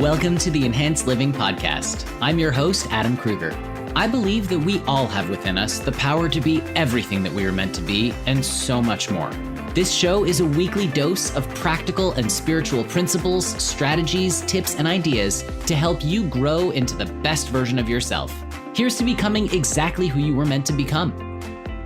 Welcome to the Enhanced Living Podcast. I'm your host, Adam Kruger. I believe that we all have within us the power to be everything that we are meant to be and so much more. This show is a weekly dose of practical and spiritual principles, strategies, tips, and ideas to help you grow into the best version of yourself. Here's to becoming exactly who you were meant to become.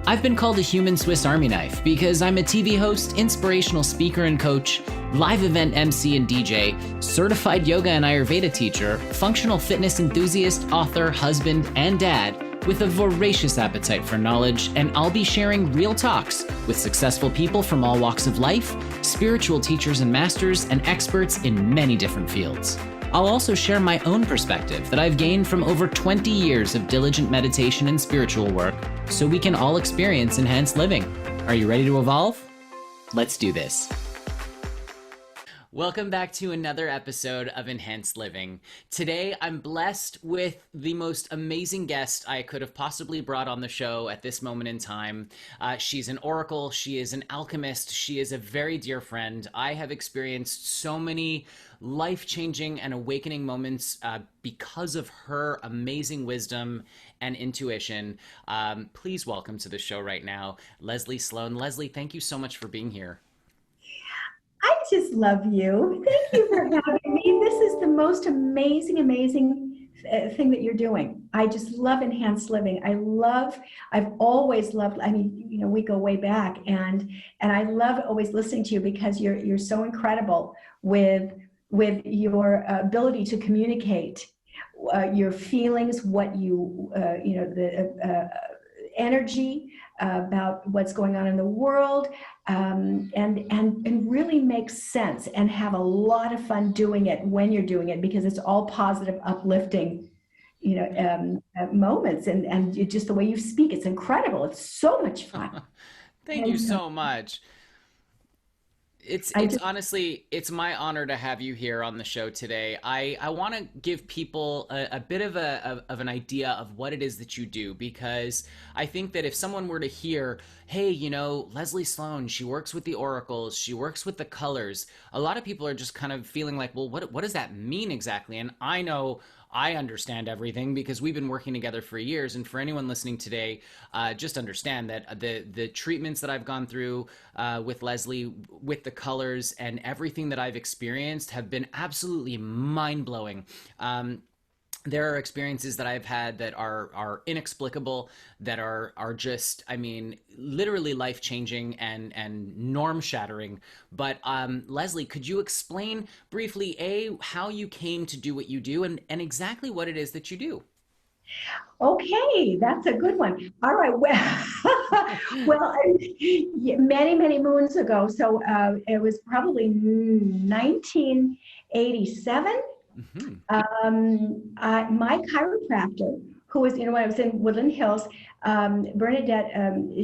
I've been called a human Swiss Army knife because I'm a TV host, inspirational speaker and coach, live event MC and DJ, certified yoga and Ayurveda teacher, functional fitness enthusiast, author, husband, and dad with a voracious appetite for knowledge, and I'll be sharing real talks with successful people from all walks of life, spiritual teachers and masters, and experts in many different fields. I'll also share my own perspective that I've gained from over 20 years of diligent meditation and spiritual work so we can all experience enhanced living. Are you ready to evolve? Let's do this. Welcome back to another episode of Enhanced Living. Today, I'm blessed with the most amazing guest I could have possibly brought on the show at this moment in time. She's an Oracle. She is an alchemist. She is a very dear friend. I have experienced so many life-changing and awakening moments because of her amazing wisdom and intuition. Please welcome to the show right now, Leslie Sloane. Leslie, thank you so much for being here. I just love you. Thank you for having me. This is the most amazing thing that you're doing. I just love enhanced living. I've always loved, we go way back, and I love always listening to you because you're so incredible with your ability to communicate your feelings, what you, the energy about what's going on in the world, and really make sense and have a lot of fun doing it when you're doing it, because it's all positive, uplifting, moments, and just the way you speak, it's incredible. It's so much fun. Thank you so much. It's honestly, it's my honor to have you here on the show today. I want to give people a bit of an idea of what it is that you do, because I think that if someone were to hear, hey, Leslie Sloane, she works with the oracles, she works with the colors, a lot of people are just kind of feeling like, well, what does that mean exactly? And I know I understand everything because we've been working together for years. And for anyone listening today, just understand that the treatments that I've gone through with Leslie, with the colors, and everything that I've experienced have been absolutely mind-blowing. There are experiences that I've had that are inexplicable, that are just, literally life-changing and norm-shattering. But Leslie, could you explain briefly, how you came to do what you do and exactly what it is that you do? Okay, that's a good one. All right. Well, many moons ago. So it was probably 1987. Mm-hmm. My chiropractor, who was, when I was in Woodland Hills, Bernadette,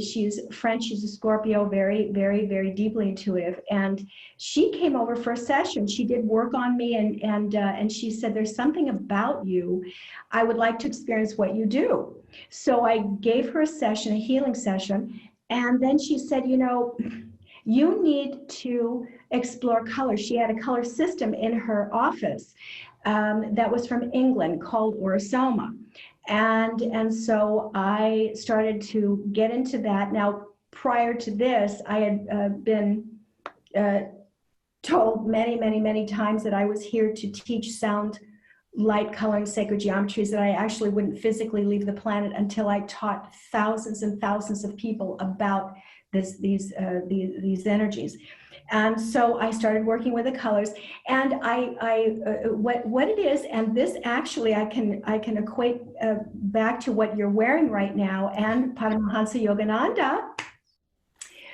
she's French, she's a Scorpio, very, very, very deeply intuitive. And she came over for a session. She did work on me, and she said, there's something about you. I would like to experience what you do. So I gave her a session, a healing session. And then she said, you need to explore color. She had a color system in her office that was from England called Soma. And so I started to get into that. Now, prior to this, I had been told many times that I was here to teach sound, light, color, and sacred geometries, that I actually wouldn't physically leave the planet until I taught thousands and thousands of people about these energies. And so I started working with the colors, and what it is, and this actually I can equate back to what you're wearing right now, and Paramahansa Yogananda,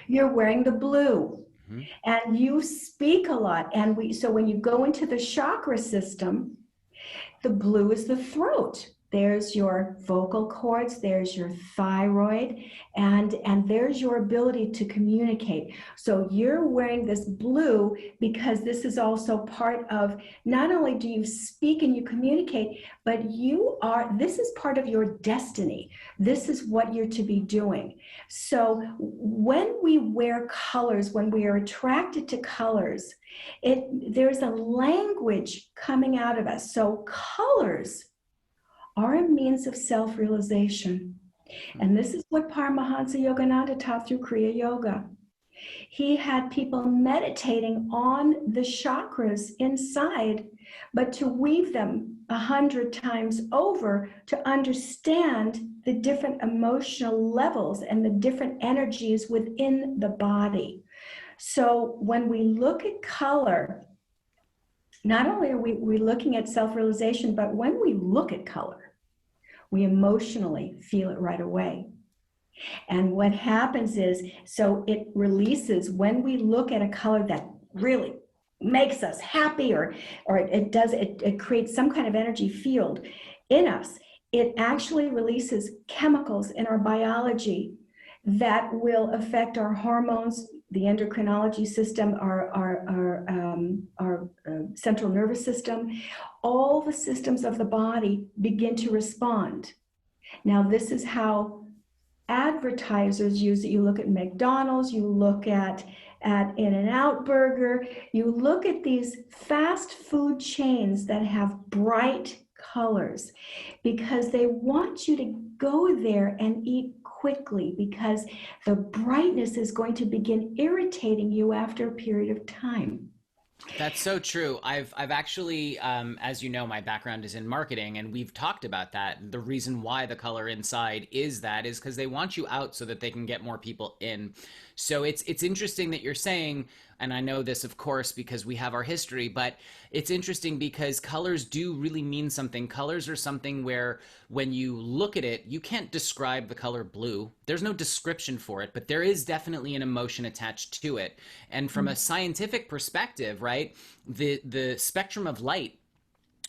you're wearing the blue. Mm-hmm. And you speak a lot, and so when you go into the chakra system, the blue is the throat. there's your vocal cords, there's your thyroid, and there's your ability to communicate. So you're wearing this blue because this is also part of, not only do you speak and you communicate, but this is part of your destiny. This is what you're to be doing. So when we wear colors, when we are attracted to colors, there's a language coming out of us. So colors are a means of self-realization. And this is what Paramahansa Yogananda taught through Kriya Yoga. He had people meditating on the chakras inside, but to weave them 100 times over to understand the different emotional levels and the different energies within the body. So when we look at color, not only are we looking at self-realization, but when we look at color, we emotionally feel it right away. And what happens is, so it releases, when we look at a color that really makes us happy, or it creates some kind of energy field in us, it actually releases chemicals in our biology that will affect our hormones, the endocrinology system, our central nervous system. All the systems of the body begin to respond. Now, this is how advertisers use it. You look at McDonald's, you look at In-N-Out Burger, you look at these fast food chains that have bright colors because they want you to go there and eat quickly, because the brightness is going to begin irritating you after a period of time. That's so true. I've actually, as you know, my background is in marketing, and we've talked about that. The reason why the color inside is because they want you out so that they can get more people in. So it's interesting that you're saying, and I know this, of course, because we have our history, but it's interesting because colors do really mean something. Colors are something where when you look at it, you can't describe the color blue. There's no description for it, but there is definitely an emotion attached to it. And from a scientific perspective, right, the spectrum of light,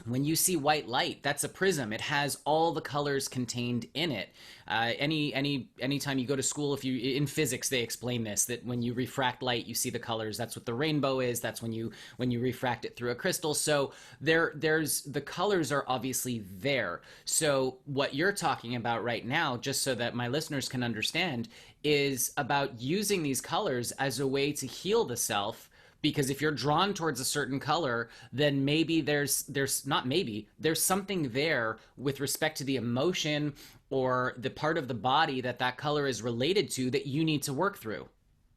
when you see white light, that's a prism. It has all the colors contained in it. Anytime you go to school, in physics, they explain this, that when you refract light, you see the colors. That's what the rainbow is. That's when you refract it through a crystal. So there's the colors are obviously there. So what you're talking about right now, just so that my listeners can understand, is about using these colors as a way to heal the self. Because if you're drawn towards a certain color, then maybe there's something there with respect to the emotion or the part of the body that color is related to that you need to work through.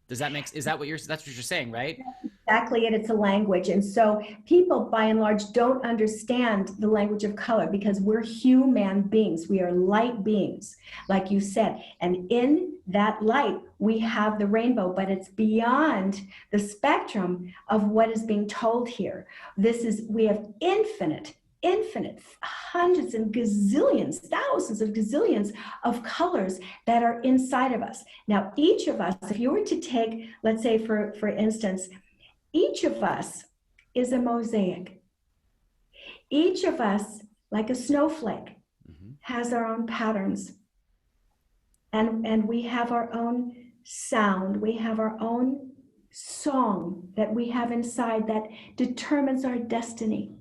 That's what you're saying, right? Exactly, and it's a language. And so people, by and large, don't understand the language of color because we're human beings. We are light beings, like you said. And in that light, we have the rainbow, but it's beyond the spectrum of what is being told here. We have infinite, hundreds and gazillions, thousands of gazillions of colors that are inside of us. Now, each of us, if you were to take, let's say for instance, each of us is a mosaic. Each of us, like a snowflake, has our own patterns. And we have our own sound. We have our own song that we have inside that determines our destiny.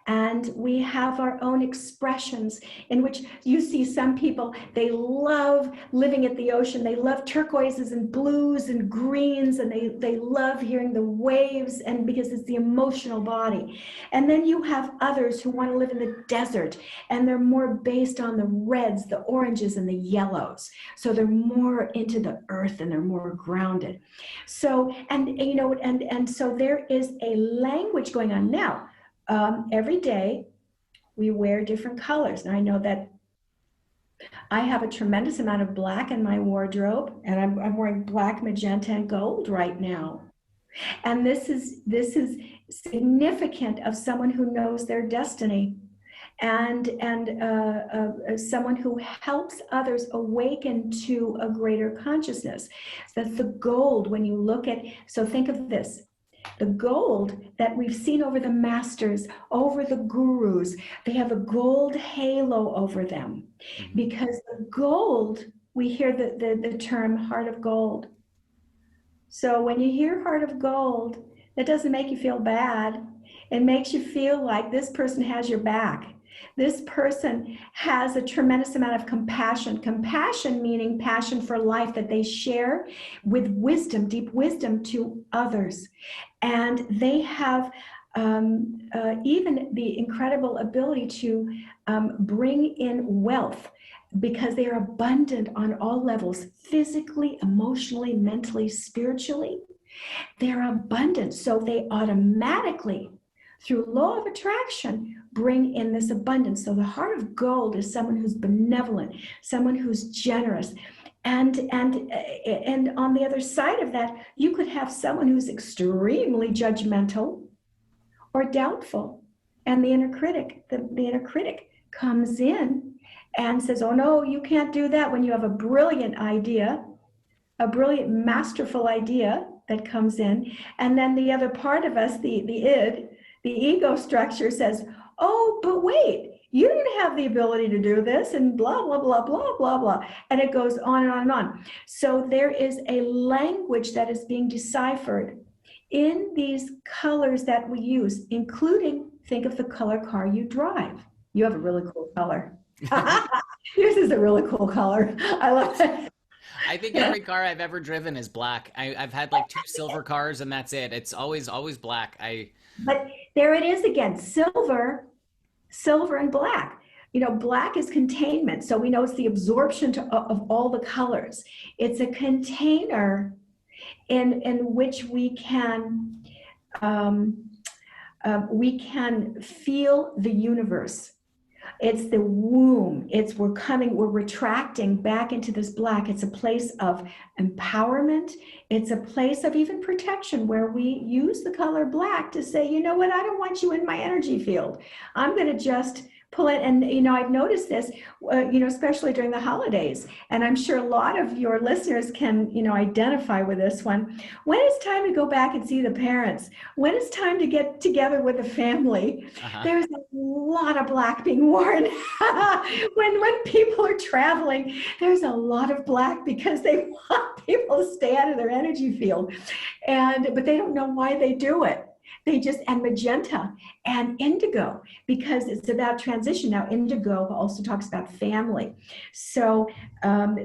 And we have our own expressions in which you see some people, they love living at the ocean. They love turquoises and blues and greens, and they love hearing the waves, and because it's the emotional body. And then you have others who want to live in the desert, and they're more based on the reds, the oranges, and the yellows. So they're more into the earth and they're more grounded. So, and so there is a language going on now. Every day we wear different colors. And I know that I have a tremendous amount of black in my wardrobe, and I'm wearing black, magenta, and gold right now. And this is significant of someone who knows their destiny and someone who helps others awaken to a greater consciousness. That the gold, when you look at, so think of this. The gold that we've seen over the masters, over the gurus, they have a gold halo over them. Mhm. Because the gold, we hear the term heart of gold. So when you hear heart of gold, that doesn't make you feel bad. It makes you feel like this person has your back. This person has a tremendous amount of compassion. Compassion meaning passion for life that they share with wisdom, deep wisdom to others. And they have even the incredible ability to bring in wealth because they are abundant on all levels, physically, emotionally, mentally, spiritually. They're abundant. So they automatically, through law of attraction, bring in this abundance. So the heart of gold is someone who's benevolent, someone who's generous. And on the other side of that, you could have someone who's extremely judgmental or doubtful. And the inner critic comes in and says, oh no, you can't do that, when you have a brilliant idea, a brilliant, masterful idea that comes in. And then the other part of us, the id, the ego structure says, oh, but wait, you didn't have the ability to do this, and blah, blah, blah, blah, blah, blah. And it goes on and on and on. So there is a language that is being deciphered in these colors that we use, including, think of the color car you drive. You have a really cool color. Yours is a really cool color. I love it. I think every car I've ever driven is black. I've had like 2 silver cars and that's it. It's always black. But there it is again, silver and black. You know, black is containment. So we know it's the absorption of all the colors. It's a container in which we can feel the universe. It's the womb. We're retracting back into this black. It's a place of empowerment. It's a place of even protection, where we use the color black to say, you know what, I don't want you in my energy field. I'm going to just pull it. And, you know, I've noticed this, especially during the holidays. And I'm sure a lot of your listeners can, identify with this one. When it's time to go back and see the parents, when it's time to get together with the family, there's a lot of black being worn. when people are traveling, there's a lot of black because they want people to stay out of their energy field. But they don't know why they do it. And magenta and indigo, because it's about transition. Now, indigo also talks about family. So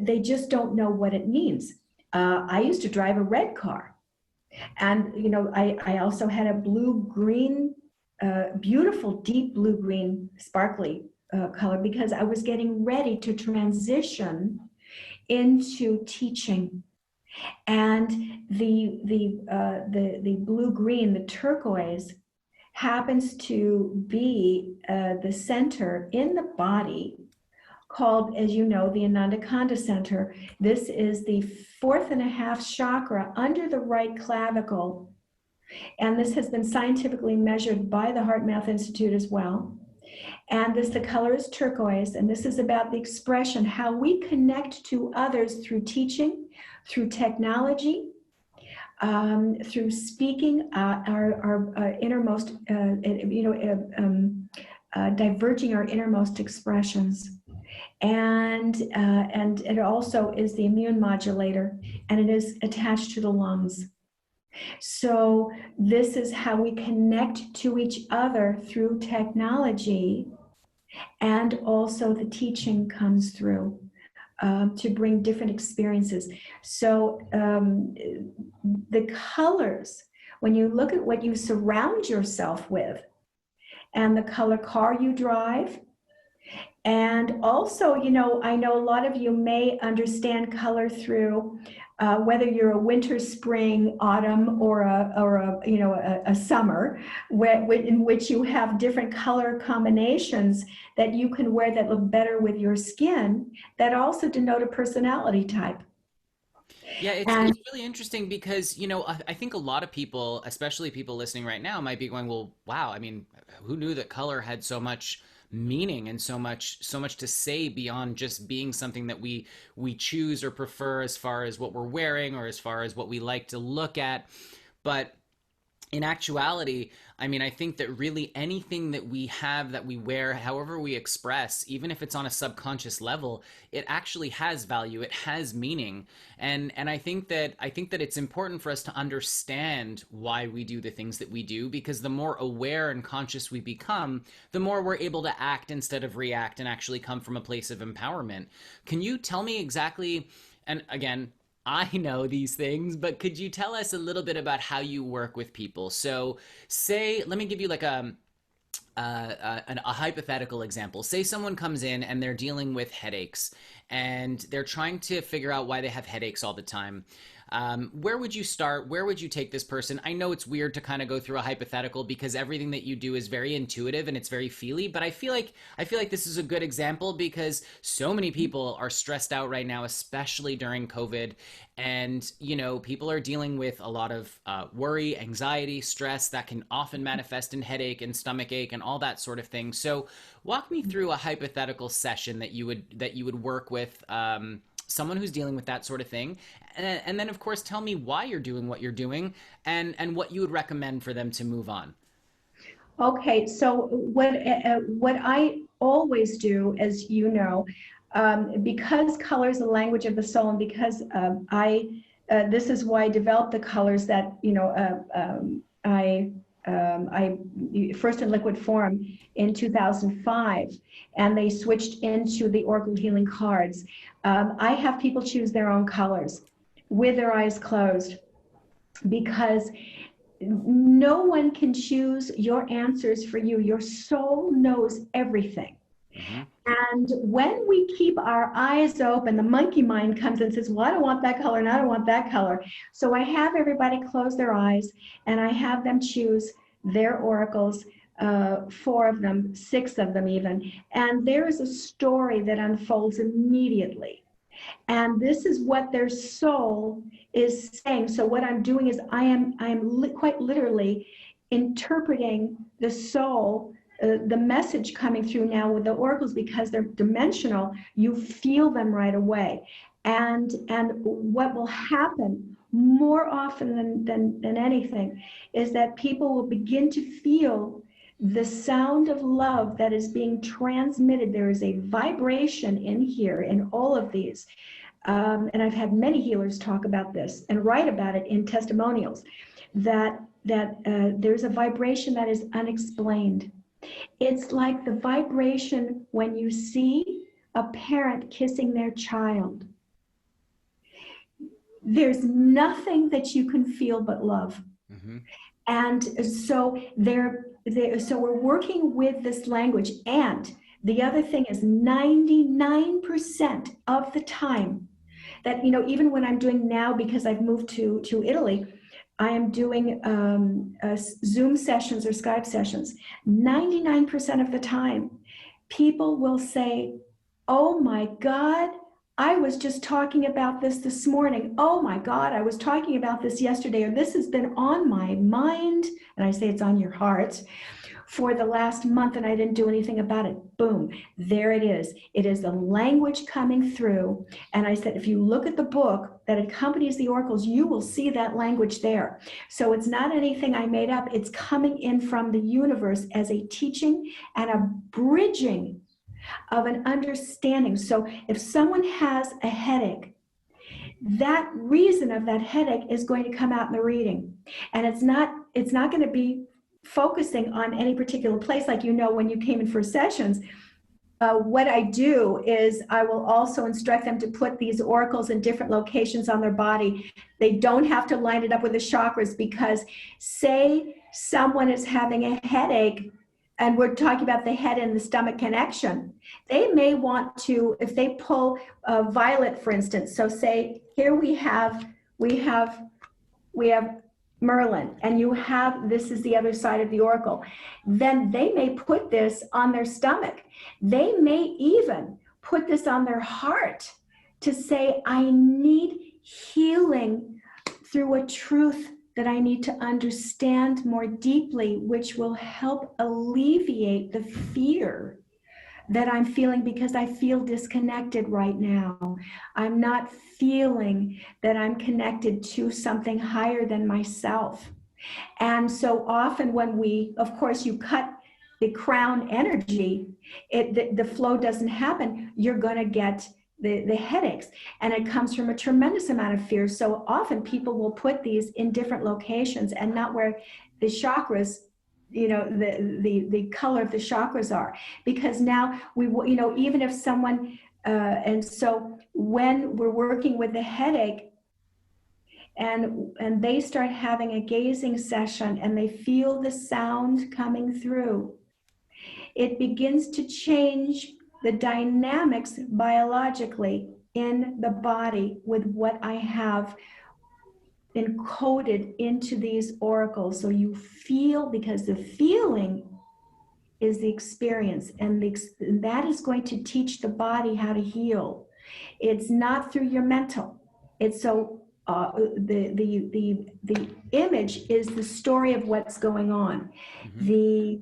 they just don't know what it means. I used to drive a red car. And, I also had a blue-green, beautiful, deep blue-green, sparkly color, because I was getting ready to transition into teaching. And the blue-green, the turquoise, happens to be the center in the body called, as you know, the Ananda Kanda Center. This is the 4th and a half chakra under the right clavicle. And this has been scientifically measured by the Heart Math Institute as well. And the color is turquoise, and this is about the expression, how we connect to others through teaching, through technology, through speaking our innermost, diverging our innermost expressions. And it also is the immune modulator, and it is attached to the lungs. So this is how we connect to each other through technology, and also the teaching comes through to bring different experiences. So the colors, when you look at what you surround yourself with, and the color car you drive, and also, I know a lot of you may understand color through whether you're a winter, spring, autumn, or a summer, in which you have different color combinations that you can wear that look better with your skin, that also denote a personality type. Yeah, it's really interesting because, I think a lot of people, especially people listening right now, might be going, well, wow, I mean, who knew that color had so much meaning and so much to say beyond just being something that we choose or prefer as far as what we're wearing or as far as what we like to look at. But in actuality, I mean, I think that really anything that we have, that we wear, however we express, even if it's on a subconscious level, it actually has value. It has meaning. And I think that it's important for us to understand why we do the things that we do, because the more aware and conscious we become, the more we're able to act instead of react and actually come from a place of empowerment. Can you tell me exactly, and again, I know these things, but could you tell us a little bit about how you work with people? So, say, let me give you like a hypothetical example. Say someone comes in and they're dealing with headaches and they're trying to figure out why they have headaches all the time. Where would you start? Where would you take this person? I know it's weird to kind of go through a hypothetical because everything that you do is very intuitive and it's very feely, but I feel like this is a good example because so many people are stressed out right now, especially during COVID. And, people are dealing with a lot of worry, anxiety, stress that can often manifest in headache and stomach ache and all that sort of thing. So walk me through a hypothetical session that you would work with someone who's dealing with that sort of thing, and then of course tell me why you're doing what you're doing, and what you would recommend for them to move on. Okay, so what I always do, as you know, because color is the language of the soul, and because I this is why I developed the colors that I first in liquid form in 2005, and they switched into the Oracle healing cards. I have people choose their own colors with their eyes closed because no one can choose your answers for you. Your soul knows everything. Mm-hmm. And when we keep our eyes open, the monkey mind comes and says, well, I don't want that color and I don't want that color. So I have everybody close their eyes and I have them choose their oracles, four of them, six of them even. And there is a story that unfolds immediately. And this is what their soul is saying. So what I'm doing is quite literally interpreting the soul, the message coming through now with the oracles, because they're dimensional. You feel them right away. And what will happen more often than anything is that people will begin to feel the sound of love that is being transmitted. There is a vibration in here in all of these. And I've had many healers talk about this and write about it in testimonials, that there's a vibration that is unexplained. It's like the vibration when you see a parent kissing their child. There's nothing that you can feel but love. Mm-hmm. And so so we're working with this language. And the other thing is 99% of the time that, even when I'm doing now, because I've moved to Italy, I am doing Zoom sessions or Skype sessions. 99% of the time, people will say, oh my God, I was just talking about this morning. Oh my God, I was talking about this yesterday, or this has been on my mind. And I say it's on your heart for the last month and I didn't do anything about it. Boom, there it is. It is the language coming through. And I said, if you look at the book that accompanies the oracles, you will see that language there. So it's not anything I made up. It's coming in from the universe as a teaching and a bridging of an understanding. So if someone has a headache, that reason of that headache is going to come out in the reading. And it's not going to be focusing on any particular place. Like, when you came in for sessions, what I do is I will also instruct them to put these oracles in different locations on their body. They don't have to line it up with the chakras, because say someone is having a headache and we're talking about the head and the stomach connection, they may want to, if they pull violet, for instance, so say here we have Merlin, and this is the other side of the oracle, then they may put this on their stomach. They may even put this on their heart to say, I need healing through a truth that I need to understand more deeply, which will help alleviate the fear that I'm feeling, because I feel disconnected right now. I'm not feeling that I'm connected to something higher than myself. And so often when we, of course, you cut the crown energy, the flow doesn't happen. You're going to get the headaches. And it comes from a tremendous amount of fear. So often people will put these in different locations and not where the chakras, the color of the chakras are. Because now even if someone, and so when we're working with the headache, and they start having a gazing session and they feel the sound coming through, it begins to change the dynamics biologically in the body with what I have encoded into these oracles. So you feel, because the feeling is the experience, and that is going to teach the body how to heal. It's not through your mental. It's so the image is the story of what's going on. Mm-hmm. The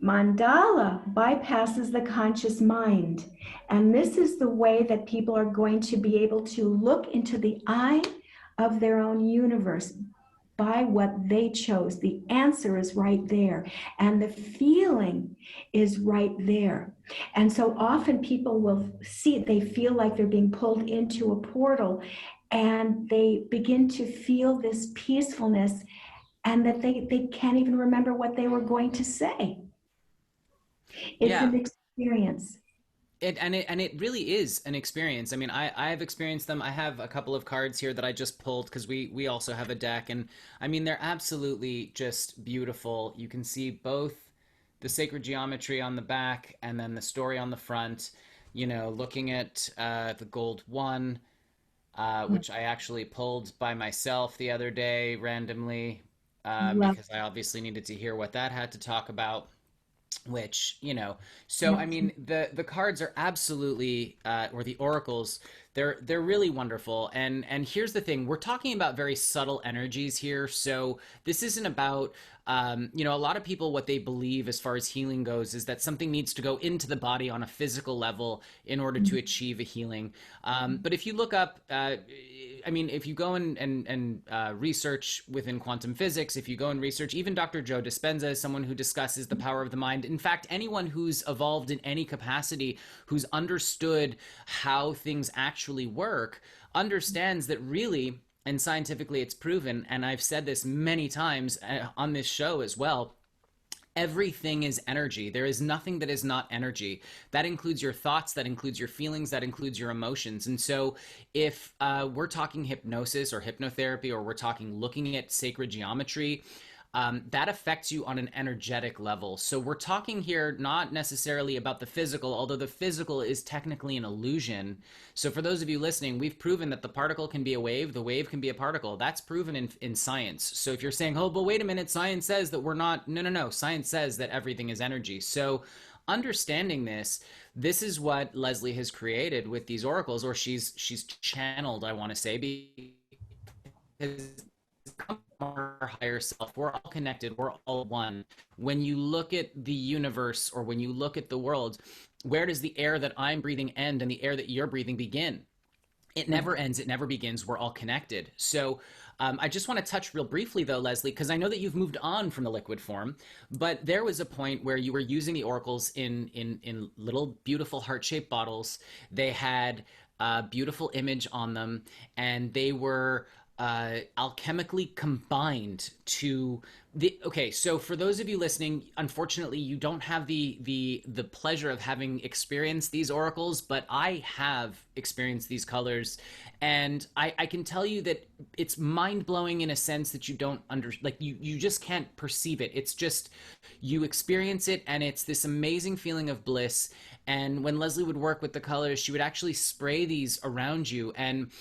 mandala bypasses the conscious mind, and this is the way that people are going to be able to look into the eye of their own universe by what they chose. The answer is right there, and the feeling is right there. And so often people will see it, they feel like they're being pulled into a portal, and they begin to feel this peacefulness, and that they can't even remember what they were going to say. It's an experience. It really is an experience. I mean, I have experienced them. I have a couple of cards here that I just pulled because we also have a deck, and I mean, they're absolutely just beautiful. You can see both the sacred geometry on the back and then the story on the front. Looking at the gold one, which I actually pulled by myself the other day randomly because I obviously needed to hear what that had to talk about. Which, so I mean, the cards are absolutely, or the oracles, they're really wonderful. And here's the thing, we're talking about very subtle energies here. So this isn't about, a lot of people, what they believe as far as healing goes is that something needs to go into the body on a physical level in order to achieve a healing. But if you look up, if you go and research within quantum physics, if you go and research, even Dr. Joe Dispenza is someone who discusses the power of the mind. In fact, anyone who's evolved in any capacity, who's understood how things actually work, understands that really, and scientifically it's proven, and I've said this many times on this show as well, everything is energy. There is nothing that is not energy. That includes your thoughts, that includes your feelings, that includes your emotions. And so if we're talking hypnosis or hypnotherapy, or we're talking looking at sacred geometry, that affects you on an energetic level. So we're talking here not necessarily about the physical, although the physical is technically an illusion. So for those of you listening, we've proven that the particle can be a wave, the wave can be a particle. That's proven in science. So if you're saying, oh, but wait a minute, science says that we're not, no. Science says that everything is energy. So understanding this is what Leslie has created with these oracles, or she's channeled, I want to say, because our higher self, we're all connected, we're all one. When you look at the universe, or when you look at the world, where does the air that I'm breathing end and the air that you're breathing begin? It never ends, it never begins. We're all connected. So I just want to touch real briefly though, Leslie, because I know that you've moved on from the liquid form, but there was a point where you were using the oracles in little beautiful heart-shaped bottles. They had a beautiful image on them, and they were alchemically combined to okay, so for those of you listening, unfortunately you don't have the pleasure of having experienced these oracles, but I have experienced these colors, and I can tell you that it's mind-blowing in a sense that you don't you just can't perceive it. It's just, you experience it, and it's this amazing feeling of bliss. And when Leslie would work with the colors, she would actually spray these around you, and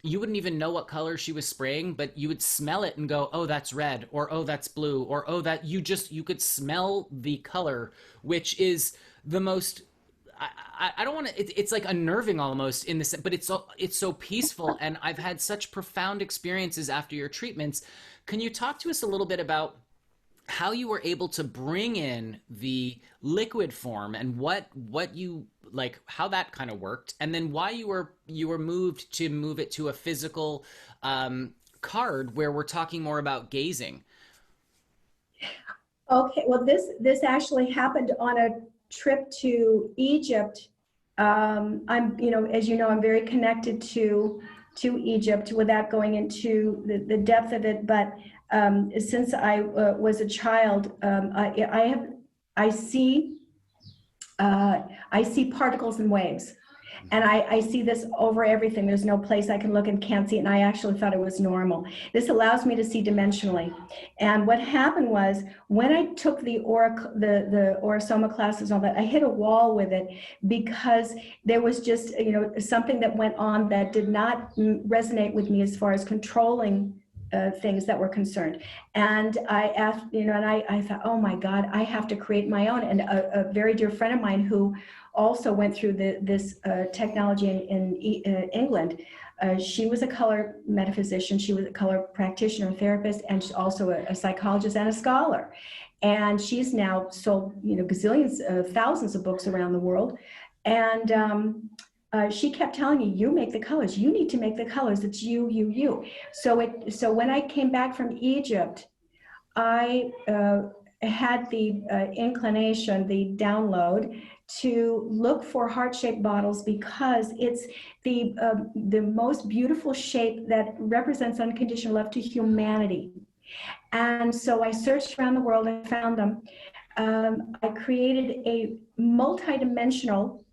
you wouldn't even know what color she was spraying, but you would smell it and go, oh, that's red, or oh, that's blue, or oh, that you could smell the color, which is the most, I don't want to, it's like unnerving almost in this, but it's so peaceful. And I've had such profound experiences after your treatments. Can you talk to us a little bit about how you were able to bring in the liquid form, and what you like, how that kind of worked, and then why you were moved to move it to a physical card where we're talking more about gazing? Okay, well, this actually happened on a trip to Egypt. I'm, as you know, I'm very connected to Egypt without going into the depth of it. But since I was a child, I see I see particles and waves. And I see this over everything. There's no place I can look and can't see it. And I actually thought it was normal. This allows me to see dimensionally. And what happened was when I took the Auracle, the Soma classes and all that, I hit a wall with it because there was just, something that went on that did not resonate with me as far as controlling things that were concerned. And I asked, and I thought, oh my God, I have to create my own. And a very dear friend of mine who also went through this technology in England. She was a color metaphysician. She was a color practitioner, therapist, and she's also a psychologist and a scholar. And she's now sold, gazillions, thousands of books around the world. And she kept telling me, you make the colors. You need to make the colors. It's you, you, you. So when I came back from Egypt, I had the inclination, the download to look for heart-shaped bottles because it's the most beautiful shape that represents unconditional love to humanity. And so I searched around the world and found them. I created a multi-dimensional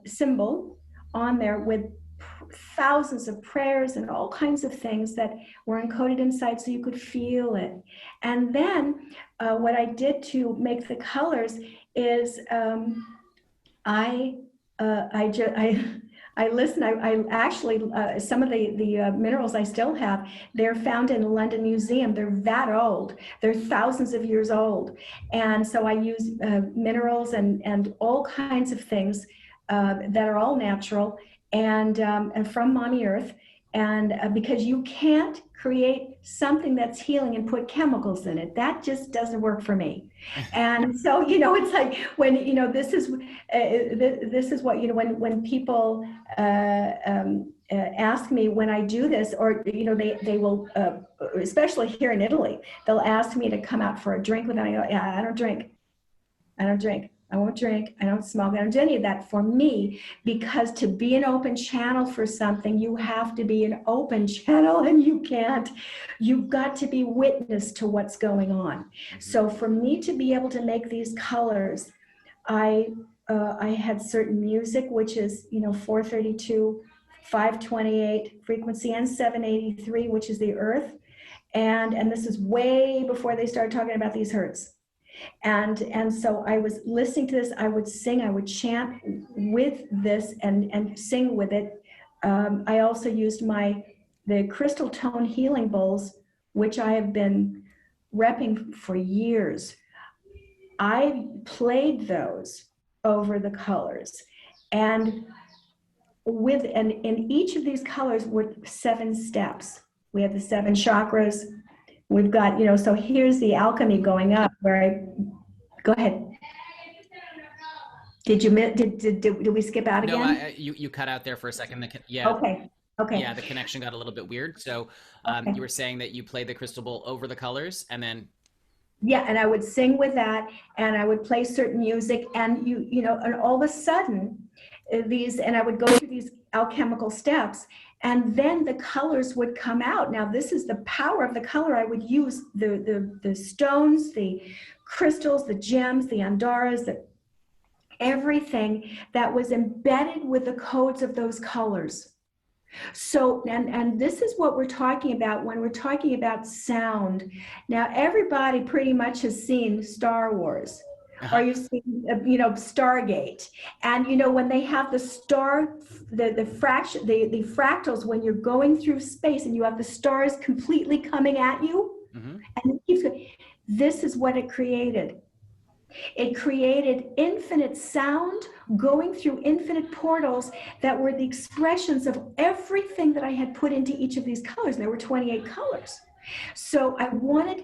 symbol on there with thousands of prayers and all kinds of things that were encoded inside so you could feel it. And then what I did to make the colors is I listened. I actually, some of the minerals I still have, they're found in a London museum. They're that old. They're thousands of years old. And so I use minerals and all kinds of things that are all natural and from Mommy Earth. And because you can't create something that's healing and put chemicals in it. That just doesn't work for me. And so, it's like when, this is what, when people ask me when I do this, or, they will, especially here in Italy, they'll ask me to come out for a drink with them. I go, yeah, I don't drink. I won't drink. I don't smoke. I don't do any of that for me, because to be an open channel for something, you have to be an open channel, and you've got to be witness to what's going on. So for me to be able to make these colors, I had certain music, which is, 432, 528 frequency, and 783, which is the earth. And this is way before they started talking about these hertz. And so I was listening to this. I would sing, I would chant with this and sing with it. I also used the crystal tone healing bowls, which I have been repping for years. I played those over the colors, and in each of these colors were 7 steps. We have the 7 chakras. We've got, so here's the alchemy going up go ahead. Did we skip out again? No, you cut out there for a second. Yeah. Okay. Yeah, the connection got a little bit weird. So Okay. You were saying that you played the crystal bowl over the colors, and then. Yeah, and I would sing with that, and I would play certain music, and and all of a sudden, and I would go through these alchemical steps, and then the colors would come out. Now, this is the power of the color. I would use the stones, the crystals, the gems, the andaras, everything that was embedded with the codes of those colors. So, and this is what we're talking about when we're talking about sound. Now, everybody pretty much has seen Star Wars. Or you've seen, Stargate. And, when they have the fractals, when you're going through space and you have the stars completely coming at you, and it keeps going. This is what it created. It created infinite sound going through infinite portals that were the expressions of everything that I had put into each of these colors. There were 28 colors. So I wanted,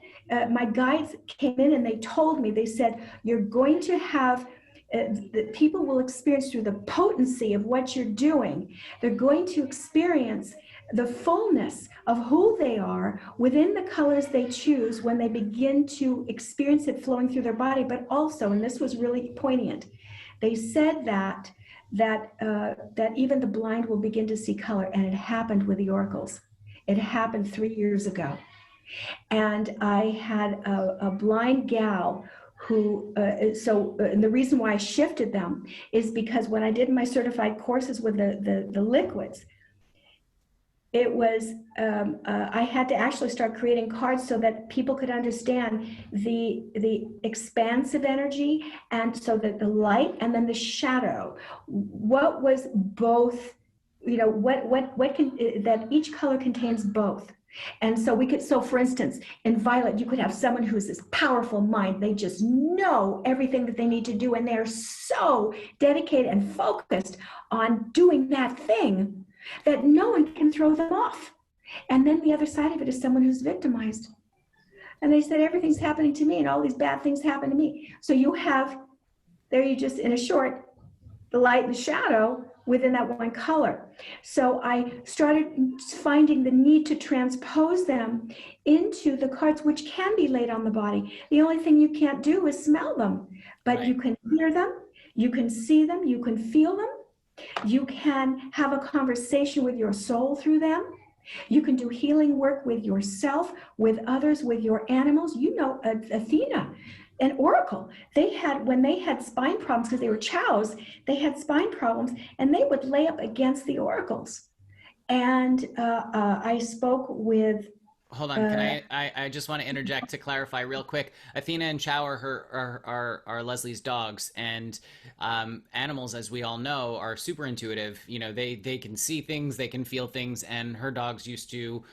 my guides came in and they told me, they said, you're going to have that people will experience through the potency of what you're doing. They're going to experience the fullness of who they are within the colors they choose when they begin to experience it flowing through their body. But also, and this was really poignant, they said that even the blind will begin to see color, and it happened with the oracles. It happened 3 years ago. And I had a blind gal who, and the reason why I shifted them is because when I did my certified courses with the liquids, it was, I had to actually start creating cards so that people could understand the expansive energy, and so that the light and then the shadow, what was both, what can, that each color contains both. And so so for instance, in violet, you could have someone who's this powerful mind. They just know everything that they need to do, and they're so dedicated and focused on doing that thing that no one can throw them off. And then the other side of it is someone who's victimized. And they said, everything's happening to me and all these bad things happen to me. So you have, there you just, in a short, the light and the shadow within that one color. So I started finding the need to transpose them into the cards, which can be laid on the body. The only thing you can't do is smell them, but right. You can hear them, you can see them, you can feel them. You can have a conversation with your soul through them. You can do healing work with yourself, with others, with your animals. You know, Athena and Auracle, when they had spine problems because they were chows, they had spine problems, and they would lay up against the oracles. And I spoke with. Hold on, I just want to interject to clarify real quick. Athena and Chow are Leslie's dogs, and animals, as we all know, are super intuitive. You know, they can see things, they can feel things, and her dogs used to,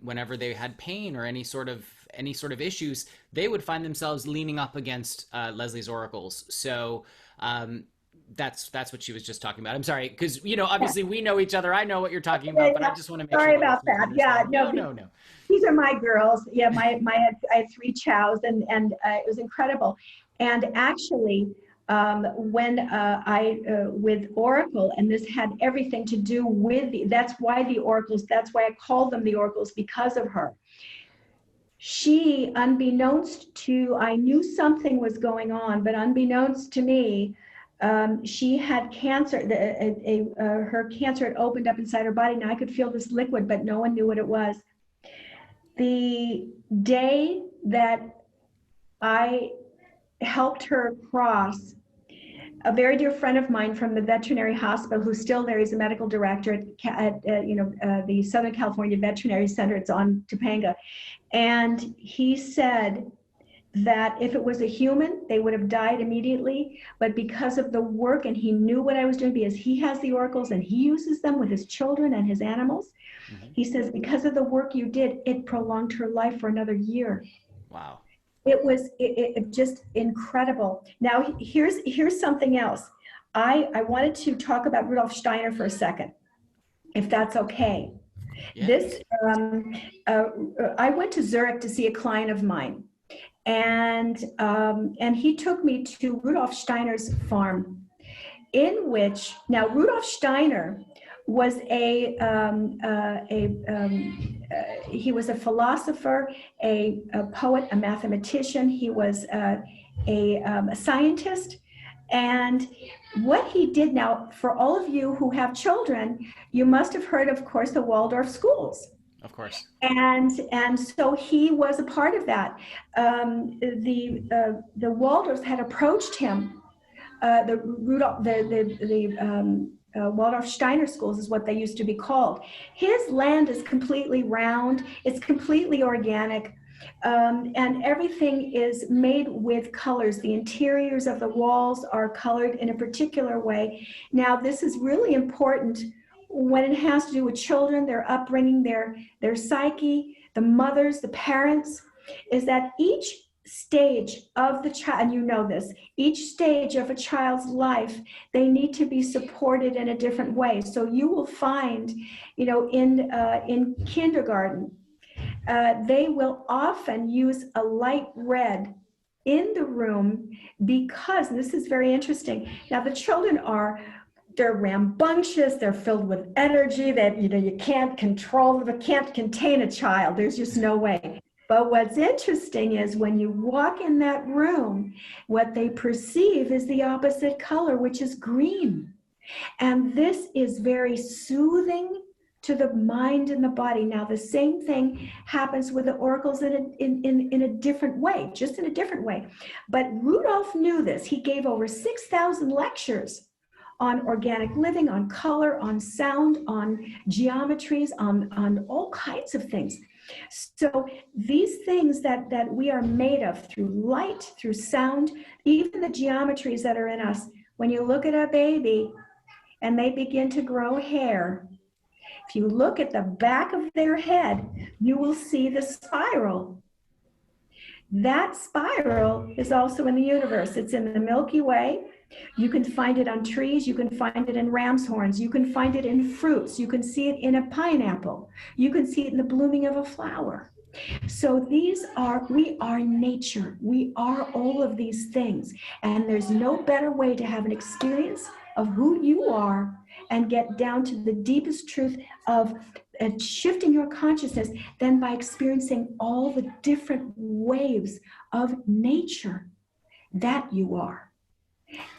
whenever they had pain or any sort of issues, they would find themselves leaning up against Leslie's oracles. So that's what she was just talking about. I'm sorry, because obviously we know each other. I know what you're talking about, but I just want to make sorry sure. Sorry about that. Yeah, no. These are my girls. Yeah, I had 3 chows, and it was incredible. And actually, when I with Oracle, and this had everything to do with that's why the oracles. That's why I called them the oracles, because of her. She, unbeknownst to, I knew something was going on, but unbeknownst to me, she had cancer. Her cancer had opened up inside her body. Now I could feel this liquid, but no one knew what it was. The day that I helped her cross, a very dear friend of mine from the veterinary hospital, who's still there, he's a medical director at the Southern California Veterinary Center. It's on Topanga. And he said that if it was a human, they would have died immediately. But because of the work, and he knew what I was doing, because he has the oracles and he uses them with his children and his animals. Mm-hmm. He says, because of the work you did, it prolonged her life for another year. Wow. It was just incredible. Now, here's something else. I wanted to talk about Rudolf Steiner for a second, if that's okay. Yes. I went to Zurich to see a client of mine, and he took me to Rudolf Steiner's farm, in which, now Rudolf Steiner was he was a philosopher, a poet, a mathematician. He was a scientist. And what he did, now, for all of you who have children, you must have heard, of course, the Waldorf schools. Of course. And so he was a part of that. The Waldorfs had approached him. Waldorf Steiner schools is what they used to be called. His land is completely round. It's completely organic. And everything is made with colors. The interiors of the walls are colored in a particular way. Now, this is really important when it has to do with children, their upbringing, their psyche, the mothers, the parents, is that each stage of the child, and you know this, each stage of a child's life, they need to be supported in a different way. So you will find, in kindergarten, they will often use a light red in the room because, and this is very interesting. Now the children they're rambunctious, they're filled with energy that you can't control them, can't contain a child. There's just no way. But what's interesting is when you walk in that room, what they perceive is the opposite color, which is green. And this is very soothing to the mind and the body. Now, the same thing happens with the oracles in a different way, just in a different way. But Rudolph knew this. He gave over 6,000 lectures on organic living, on color, on sound, on geometries, on all kinds of things. So these things that we are made of through light, through sound, even the geometries that are in us, when you look at a baby and they begin to grow hair, if you look at the back of their head, you will see the spiral. That spiral is also in the universe. It's in the Milky Way. You can find it on trees. You can find it in ram's horns. You can find it in fruits. You can see it in a pineapple. You can see it in the blooming of a flower. So we are nature. We are all of these things. And there's no better way to have an experience of who you are and get down to the deepest truth of shifting your consciousness than by experiencing all the different waves of nature that you are.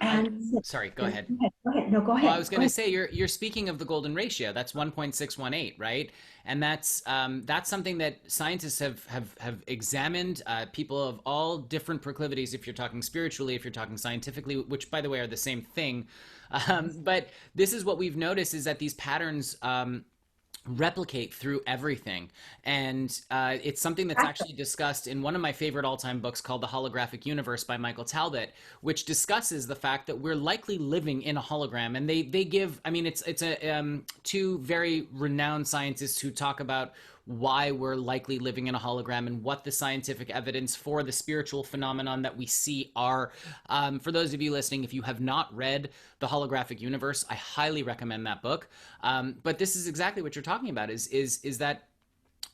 And sorry, go ahead. Go ahead. No, go ahead. Well, I was going to say you're speaking of the golden ratio. That's 1.618, right? And that's something that scientists have examined. People of all different proclivities, if you're talking spiritually, if you're talking scientifically, which by the way are the same thing. But this is what we've noticed is that these patterns replicate through everything. And it's something that's actually discussed in one of my favorite all-time books called The Holographic Universe by Michael Talbot, which discusses the fact that we're likely living in a hologram. And they give, I mean, it's two very renowned scientists who talk about why we're likely living in a hologram and what the scientific evidence for the spiritual phenomenon that we see are. For those of you listening, if you have not read The Holographic Universe, I highly recommend that book. But this is exactly what you're talking about, is that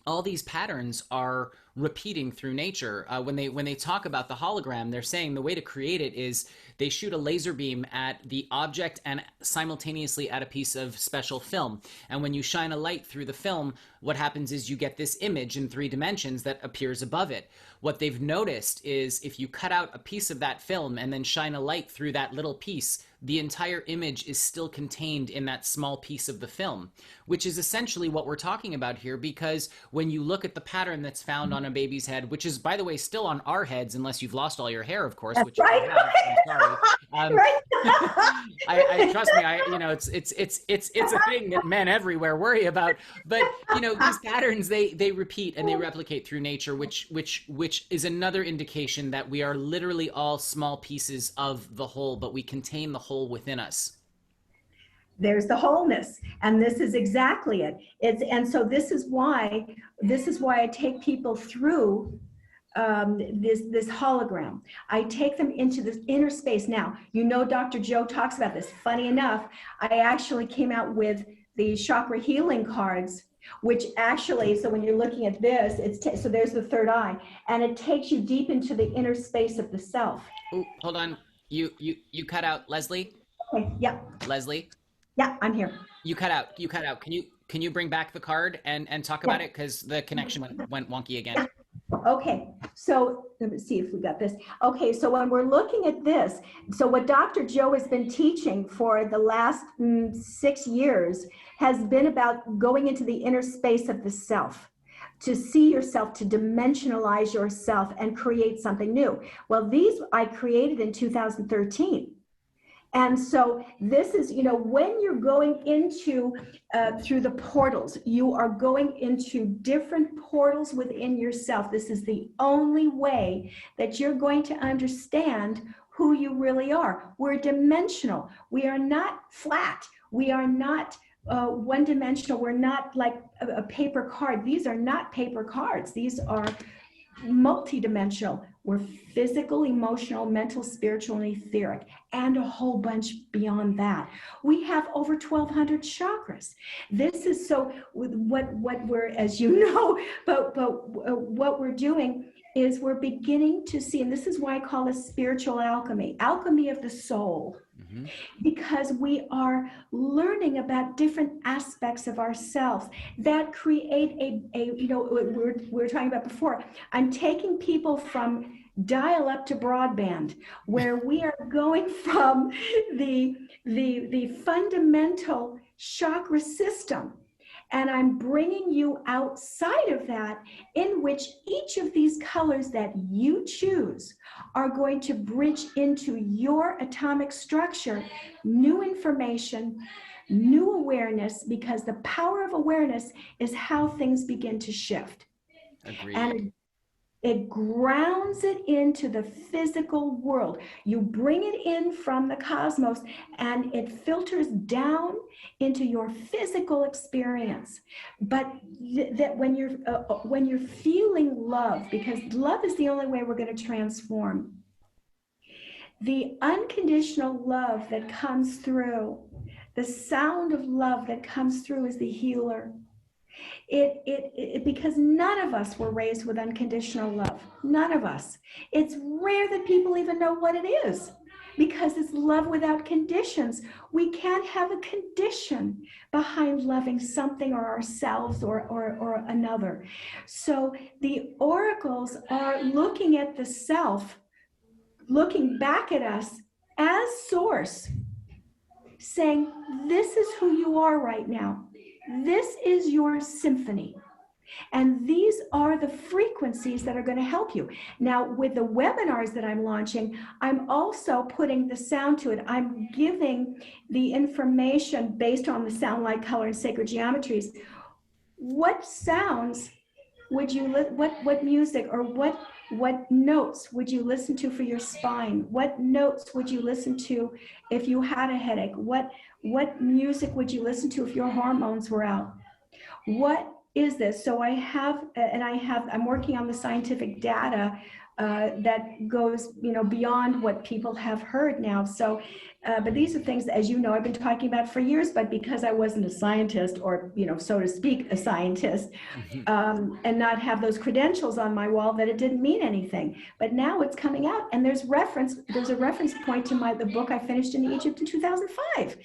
all these patterns are repeating through nature. When they talk about the hologram, they're saying the way to create it is they shoot a laser beam at the object and simultaneously at a piece of special film. And when you shine a light through the film, what happens is you get this image in 3 dimensions that appears above it. What they've noticed is if you cut out a piece of that film and then shine a light through that little piece, the entire image is still contained in that small piece of the film, which is essentially what we're talking about here, because when you look at the pattern that's found on a baby's head, which is, by the way, still on our heads, unless you've lost all your hair, of course, which right. you have, I'm sorry. Right. I trust me, it's a thing that men everywhere worry about. But these patterns they repeat and they replicate through nature, which is another indication that we are literally all small pieces of the whole, but we contain the whole within us. There's the wholeness, and this is exactly it. So this is why I take people through this hologram. I take them into this inner space. Now, Dr. Joe talks about this. Funny enough, I actually came out with the chakra healing cards, which actually, so when you're looking at this, so there's the third eye, and it takes you deep into the inner space of the self. Oh, hold on. You cut out, Leslie? Okay, yeah. Leslie? Yeah, I'm here. You cut out. Can you bring back the card and talk about it? Because the connection went wonky again. Okay, so let me see if we got this. Okay, so when we're looking at this, so what Dr. Joe has been teaching for the last 6 years has been about going into the inner space of the self, to see yourself, to dimensionalize yourself and create something new. Well, these I created in 2013. And so this is, when you're going into, through the portals, you are going into different portals within yourself. This is the only way that you're going to understand who you really are. We're dimensional. We are not flat. We are not one-dimensional. We're not like a paper card. These are not paper cards. These are multidimensional. We're physical, emotional, mental, spiritual, and etheric, and a whole bunch beyond that. We have over 1,200 chakras. This is so what we're, as you know, but what we're doing is we're beginning to see, and this is why I call this spiritual alchemy, alchemy of the soul. Mm-hmm. Because we are learning about different aspects of ourselves that create a you know, we were talking about before. I'm taking people from dial-up to broadband, where we are going from the fundamental chakra system, and I'm bringing you outside of that, in which each of these colors that you choose are going to bridge into your atomic structure, new information, new awareness, because the power of awareness is how things begin to shift. Agreed. And it grounds it into the physical world. You bring it in from the cosmos, and it filters down into your physical experience. But that when you're feeling love, because love is the only way we're going to transform. The unconditional love that comes through, the sound of love that comes through, is the healer. Because none of us were raised with unconditional love. None of us. It's rare that people even know what it is, because it's love without conditions. We can't have a condition behind loving something or ourselves or another. So the oracles are looking at the self, looking back at us as source, saying, this is who you are right now. This is your symphony. And these are the frequencies that are going to help you. Now, with the webinars that I'm launching, I'm also putting the sound to it. I'm giving the information based on the sound, light, color, and sacred geometries. What sounds would you, what music or what notes would you listen to for your spine? What notes would you listen to if you had a headache? What music would you listen to if your hormones were out? What is this? So I have, I'm working on the scientific data that goes, beyond what people have heard now. So, but these are things, as you know, I've been talking about for years, but because I wasn't a scientist, or, so to speak, a scientist, and not have those credentials on my wall, that it didn't mean anything. But now it's coming out, and there's a reference point to the book I finished in Egypt in 2005.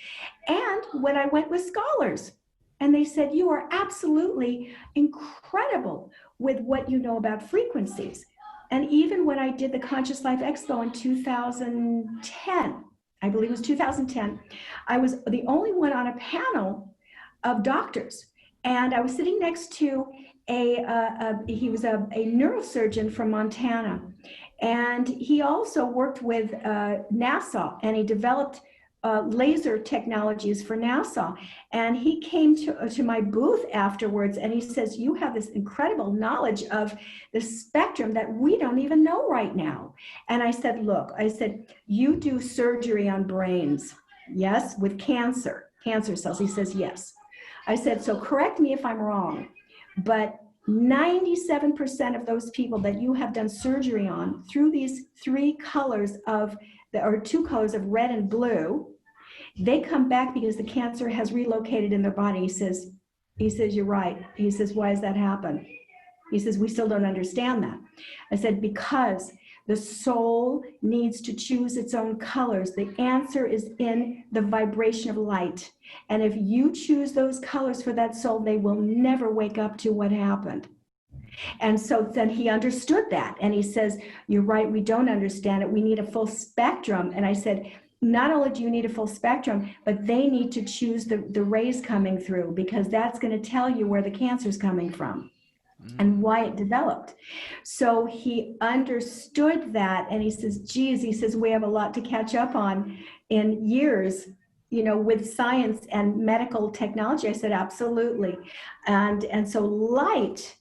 And when I went with scholars, and they said, you are absolutely incredible with what you know about frequencies. And even when I did the Conscious Life Expo in 2010, I believe it was 2010, I was the only one on a panel of doctors. And I was sitting next to he was a neurosurgeon from Montana. And he also worked with NASA, and he developed laser technologies for NASA. And he came to my booth afterwards, and he says, you have this incredible knowledge of the spectrum that we don't even know right now. And I said, look, you do surgery on brains, yes, with cancer cells. He says, yes. I said, so correct me if I'm wrong, but 97% of those people that you have done surgery on through these two colors of red and blue, they come back because the cancer has relocated in their body. He says, you're right. He says, why does that happen? He says, we still don't understand that. I said, because the soul needs to choose its own colors. The answer is in the vibration of light. And if you choose those colors for that soul, they will never wake up to what happened. And so then he understood that. And he says, you're right, we don't understand it. We need a full spectrum. And I said, not only do you need a full spectrum, but they need to choose the rays coming through, because that's going to tell you where the cancer is coming from and why it developed. So he understood that, and he says, geez, he says, we have a lot to catch up on in years, with science and medical technology. I said, absolutely. And so light,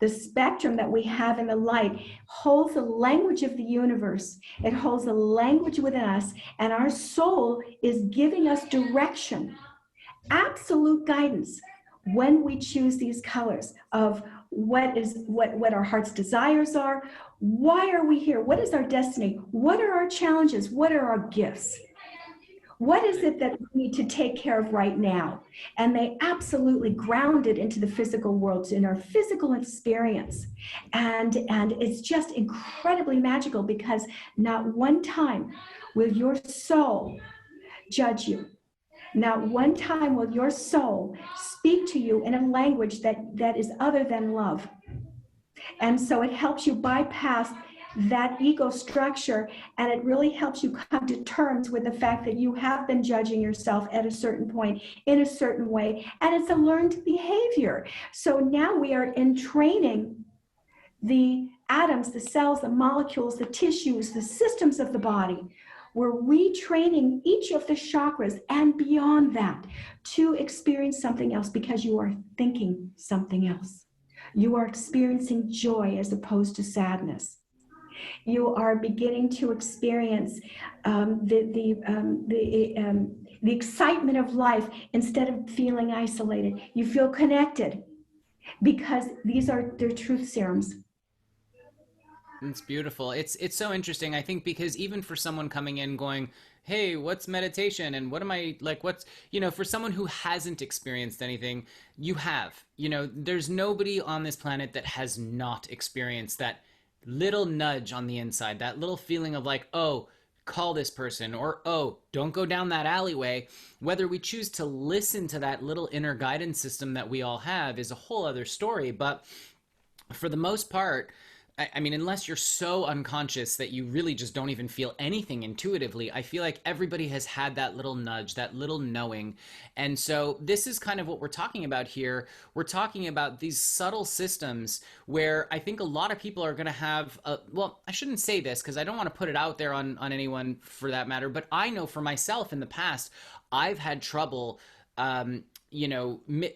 the spectrum that we have in the light, holds the language of the universe. It holds the language within us, and our soul is giving us direction, absolute guidance, when we choose these colors of what our heart's desires are. Why are we here? What is our destiny? What are our challenges? What are our gifts? What is it that we need to take care of right now? And they absolutely ground it into the physical world, in our physical experience. And it's just incredibly magical, because not one time will your soul judge you. Not one time will your soul speak to you in a language that is other than love. And so it helps you bypass that ego structure, and it really helps you come to terms with the fact that you have been judging yourself at a certain point in a certain way, and it's a learned behavior. So now we are entraining the atoms, the cells, the molecules, the tissues, the systems of the body. We're retraining each of the chakras and beyond that to experience something else, because you are thinking something else. You are experiencing joy as opposed to sadness. You are beginning to experience the excitement of life instead of feeling isolated. You feel connected, because these are their truth serums. It's beautiful. It's so interesting, I think, because even for someone coming in going, hey, what's meditation? And what am I like? What's, for someone who hasn't experienced anything, you have, there's nobody on this planet that has not experienced that little nudge on the inside, that little feeling of like, oh, call this person, or, oh, don't go down that alleyway. Whether we choose to listen to that little inner guidance system that we all have is a whole other story. But for the most part, I mean, unless you're so unconscious that you really just don't even feel anything intuitively, I feel like everybody has had that little nudge, that little knowing. And so this is kind of what we're talking about here. We're talking about these subtle systems where I think a lot of people are going to have, well, I shouldn't say this because I don't want to put it out there on anyone for that matter, but I know for myself in the past, I've had trouble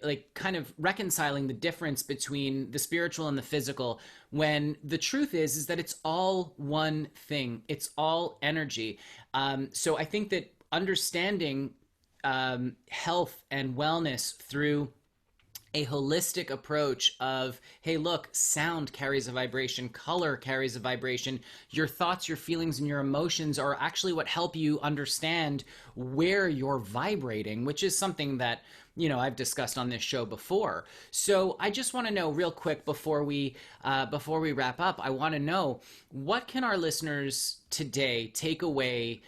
like kind of reconciling the difference between the spiritual and the physical, when the truth is that it's all one thing. It's all energy. So I think that understanding health and wellness through a holistic approach of, hey, look, sound carries a vibration, color carries a vibration. Your thoughts, your feelings, and your emotions are actually what help you understand where you're vibrating, which is something that, I've discussed on this show before. So I just want to know real quick before we wrap up, I want to know, what can our listeners today take away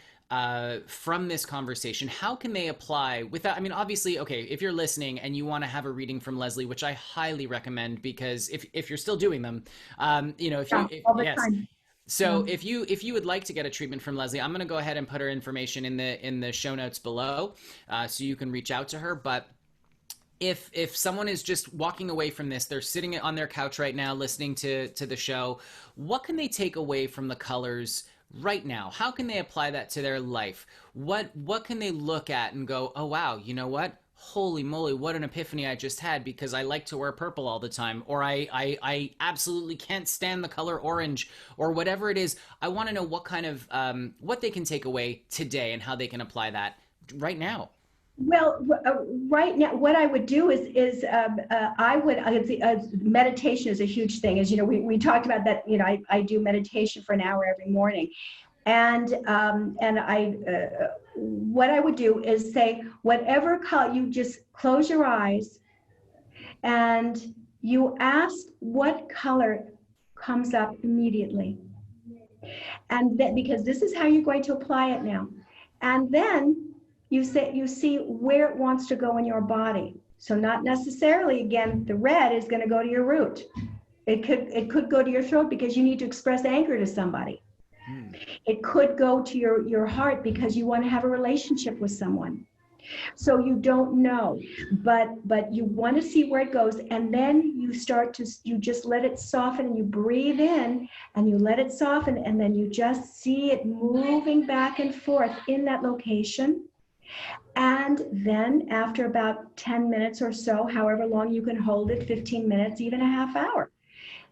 from this conversation? How can they apply without, obviously, okay, if you're listening and you want to have a reading from Leslie, which I highly recommend, because if you're still doing them, all the time. So if you would like to get a treatment from Leslie, I'm going to go ahead and put her information in the show notes below, so you can reach out to her. But if someone is just walking away from this, they're sitting on their couch right now listening to the show, what can they take away from the colors right now? How can they apply that to their life? What can they look at and go, oh wow, you know what? Holy moly, what an epiphany I just had, because I like to wear purple all the time, or I absolutely can't stand the color orange, or whatever it is. I want to know what kind of what they can take away today and how they can apply that right now. Well, right now, what I would do is meditation is a huge thing. As you know, we talked about that. I do meditation for an hour every morning, and what I would do is say, whatever color, you just close your eyes, and you ask what color comes up immediately, and then, because this is how you're going to apply it now, and then you see where it wants to go in your body. So not necessarily, again, the red is going to go to your root. It could go to your throat because you need to express anger to somebody. It could go to your heart because you want to have a relationship with someone. So you don't know, but you want to see where it goes, and then you just let it soften, and you breathe in and you let it soften, and then you just see it moving back and forth in that location. And then after about 10 minutes or so, however long you can hold it, 15 minutes, even a half hour,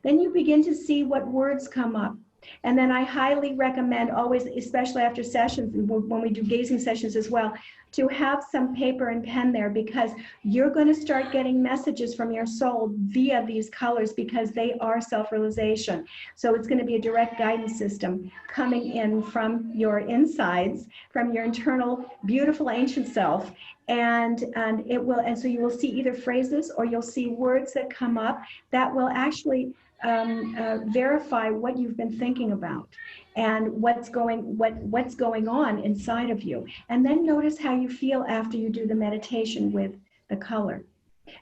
then you begin to see what words come up. And then I highly recommend always, especially after sessions, when we do gazing sessions as well, to have some paper and pen there, because you're going to start getting messages from your soul via these colors, because they are self-realization. So it's going to be a direct guidance system coming in from your insides, from your internal, beautiful ancient self. And so you will see either phrases or you'll see words that come up that will actually verify what you've been thinking about and what's going on inside of you. And then notice how you feel after you do the meditation with the color.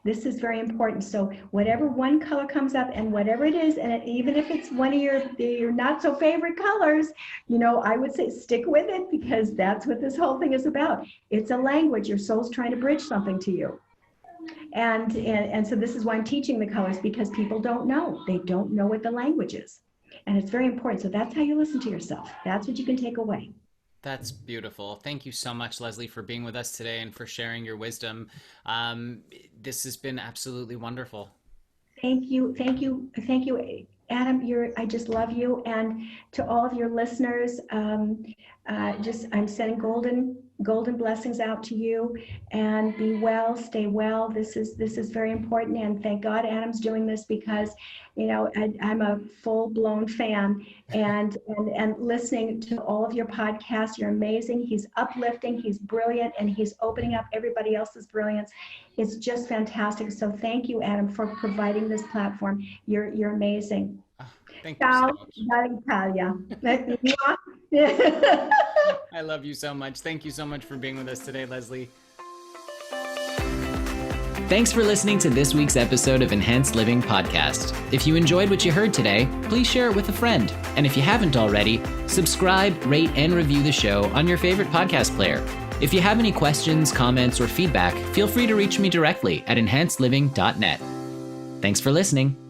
This is very important. So whatever one color comes up, and whatever it is, and even if it's one of your not so favorite colors, I would say stick with it, because that's what this whole thing is about. It's a language. Your soul's trying to bridge something to you. And so this is why I'm teaching the colors, because people don't know. They don't know what the language is. And it's very important. So that's how you listen to yourself. That's what you can take away. That's beautiful. Thank you so much, Leslie, for being with us today and for sharing your wisdom. This has been absolutely wonderful. Thank you, Adam. I just love you. And to all of your listeners, I'm sending golden blessings out to you, and be well, stay well. This is very important, and thank God Adam's doing this, because I'm a full-blown fan, and listening to all of your podcasts. You're amazing. He's uplifting, he's brilliant, and he's opening up everybody else's brilliance. It's just fantastic. So thank you, Adam, for providing this platform. You're amazing. Thank you so much. I love you so much. Thank you so much for being with us today, Leslie. Thanks for listening to this week's episode of Enhanced Living Podcast. If you enjoyed what you heard today, please share it with a friend. And if you haven't already, subscribe, rate, and review the show on your favorite podcast player. If you have any questions, comments, or feedback, feel free to reach me directly at enhancedliving.net. Thanks for listening.